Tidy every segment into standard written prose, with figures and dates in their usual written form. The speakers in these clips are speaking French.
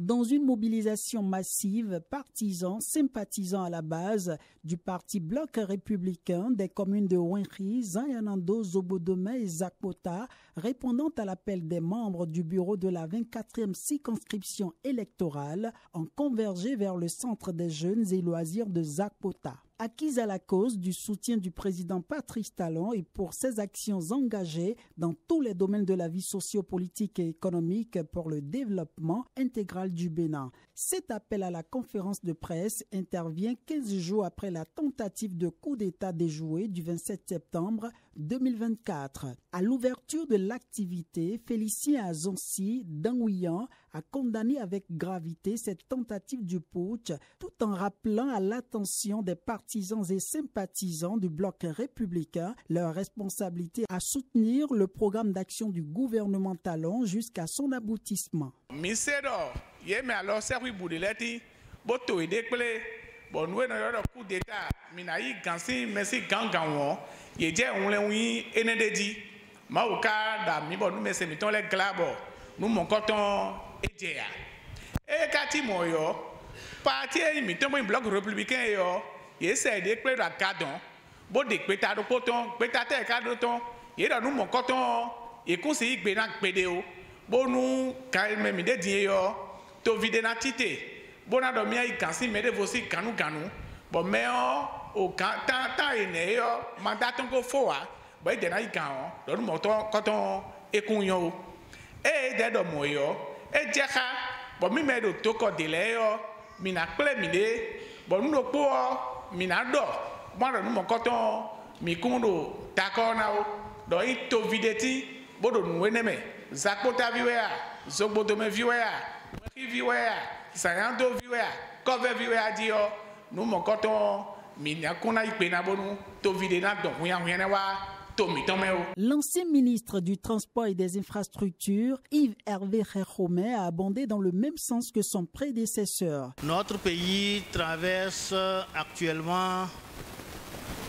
Dans une mobilisation massive, partisans, sympathisants à la base du parti Bloc républicain des communes de Ouinri, Zanyanando, Zobodome et Zakpota, répondant à l'appel des membres du bureau de la 24e circonscription électorale, ont convergé vers le centre des jeunes et loisirs de Zakpota. Acquise à la cause du soutien du président Patrice Talon et pour ses actions engagées dans tous les domaines de la vie socio-politique et économique pour le développement intégral du Bénin. Cet appel à la conférence de presse intervient 15 jours après la tentative de coup d'État déjouée du 27 septembre 2024. À l'ouverture de l'activité, Félicien Azonsi d'Anouillan a condamné avec gravité cette tentative du putsch tout en rappelant à l'attention des partisans et sympathisants du bloc républicain leur responsabilité à soutenir le programme d'action du gouvernement Talon jusqu'à son aboutissement. Alors servi boudileti boto idekple bonwe no yoro coup d'état minayi gansi merci ganganwo yeje onlewi enedeji mauka da mi bo nu mese mi ton le glabo nu mon coton ejea e kati moyo parti mi ton mo bloc républicain yo yese idekple da gadon bo de peta do poton peta te kado ton ye da nu mon coton e kunsi igbe na gbede o bo nu ka me mi de din yo to vide na tite bona do mia ikansi mede vosi kanu bo meo o ta ene yo mandaton ko foa bo de na ikan do mo to koton ekunyo e de do moyo e jeha bo mi medo to ko dele yo mi na ple mi de bo nu po mi na do mo do mo koton mi kundo takona o do i to videti bo do nu eneme Zakpota viwea Zobodome viwea viwea Sayando viwea Kove viwea dio nous mon coton minya kuna ipena bonu to vide na do huya wa to mi tomeo. L'ancien ministre du Transport et des Infrastructures, Yves Hervé Khékhomé, a abondé dans le même sens que son prédécesseur. Notre pays traverse actuellement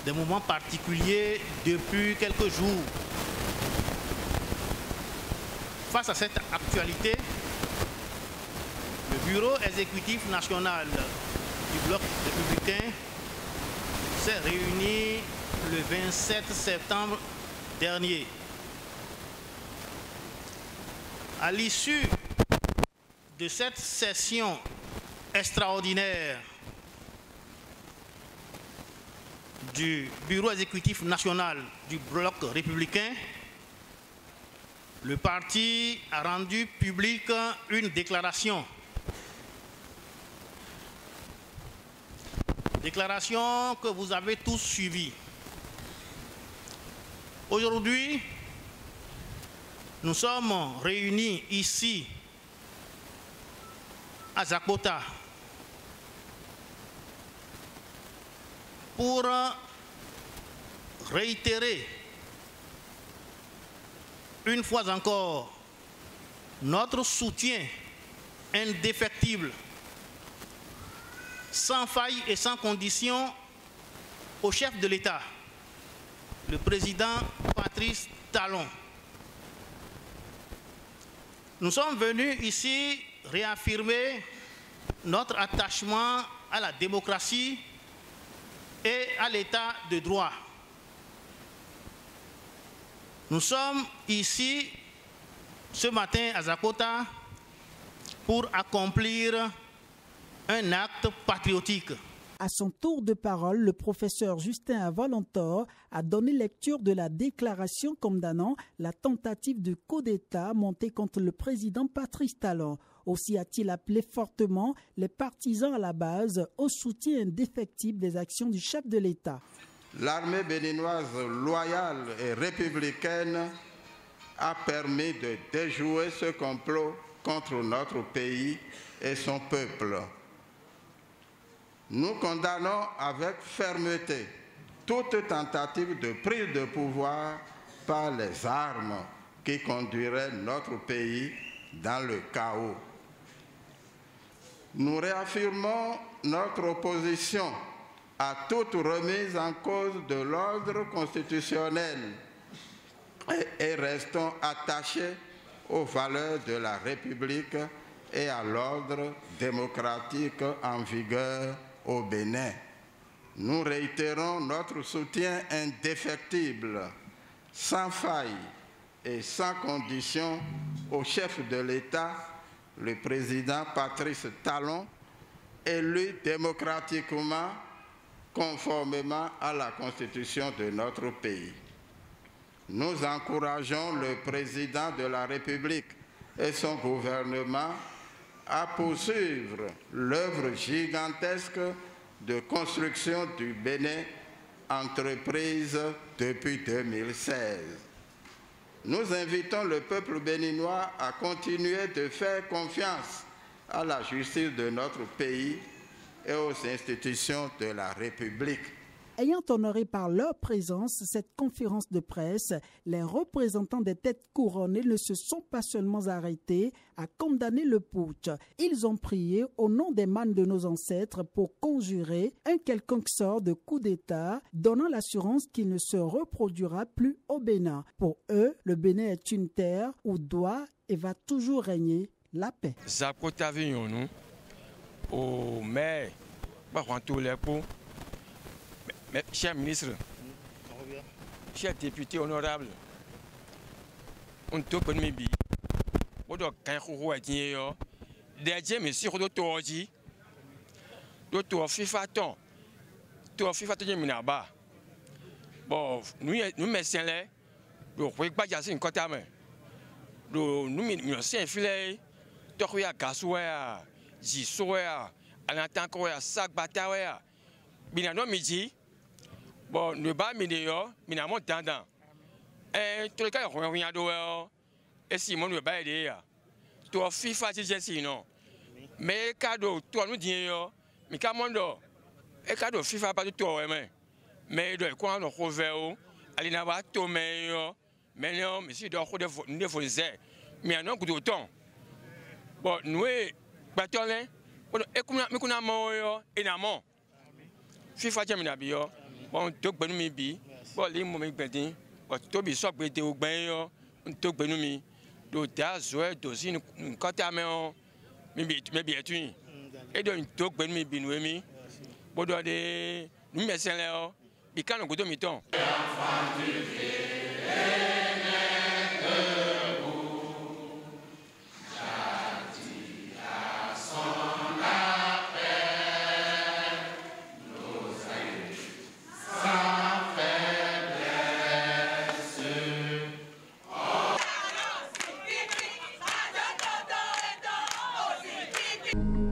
des moments particuliers depuis quelques jours. Face à cette actualité, le Bureau exécutif national du Bloc républicain s'est réuni le 27 septembre dernier. À l'issue de cette session extraordinaire du Bureau exécutif national du Bloc républicain, le parti a rendu publique une déclaration. Déclaration que vous avez tous suivie. Aujourd'hui, nous sommes réunis ici à Zakpota pour réitérer une fois encore notre soutien indéfectible, sans faille et sans condition au chef de l'État, le président Patrice Talon. Nous sommes venus ici réaffirmer notre attachement à la démocratie et à l'État de droit. Nous sommes ici ce matin à Zakpota pour accomplir un acte patriotique. À son tour de parole, le professeur Justin Avalontor a donné lecture de la déclaration condamnant la tentative de coup d'État montée contre le président Patrice Talon. Aussi a-t-il appelé fortement les partisans à la base au soutien indéfectible des actions du chef de l'État. L'armée béninoise loyale et républicaine a permis de déjouer ce complot contre notre pays et son peuple. Nous condamnons avec fermeté toute tentative de prise de pouvoir par les armes qui conduirait notre pays dans le chaos. Nous réaffirmons notre opposition à toute remise en cause de l'ordre constitutionnel et restons attachés aux valeurs de la République et à l'ordre démocratique en vigueur au Bénin. Nous réitérons notre soutien indéfectible, sans faille et sans condition au chef de l'État, le président Patrice Talon, élu démocratiquement conformément à la Constitution de notre pays. Nous encourageons le président de la République et son gouvernement à poursuivre l'œuvre gigantesque de construction du Bénin entreprise depuis 2016. Nous invitons le peuple béninois à continuer de faire confiance à la justice de notre pays et aux institutions de la République. Ayant honoré par leur présence cette conférence de presse, les représentants des têtes couronnées ne se sont pas seulement arrêtés à condamner le putsch. Ils ont prié au nom des mânes de nos ancêtres pour conjurer un quelconque sort de coup d'État, donnant l'assurance qu'il ne se reproduira plus au Bénin. Pour eux, le Bénin est une terre où doit et va toujours régner la paix. Mais, cher ministre, cher député honorable, on te peut me dire, on doit quand on déjà mais si on doit tordir, doit FIFA ton, doit FIFA ton minaba. Bon, nous médecins là, nous pouvons pas dire c'est une côté mais, nous médecins filés, toi ya gasouya, jisoya, à l'entendre sac bataille, bien non midi. Bon, ne pas mineur, minamment tendant. Et tous les cas, on revient d'où et si mon ne pas aider. Toi, FIFA, c'est sinon. Mais cadeau, toi, nous disons, mais comment et cadeau, FIFA, pas du tout, mais de quoi on revient, allez n'a pas tout, mais non, mais si donc, on est mais non, coup d'autant. Bon, nous, bâton, et qu'on a mort, et n'amont. FIFA, j'ai mis bio. Bon, tout le monde bi, bon, les moments pédés, bon, tout le monde pédé au bain, tout le monde, d'autres joueurs, d'autres, nous quand à main, mais bien tu, et donc tout le monde bi nous aimé, bon, de nous médecins là, et quand on goûte au mi-temps. Thank you.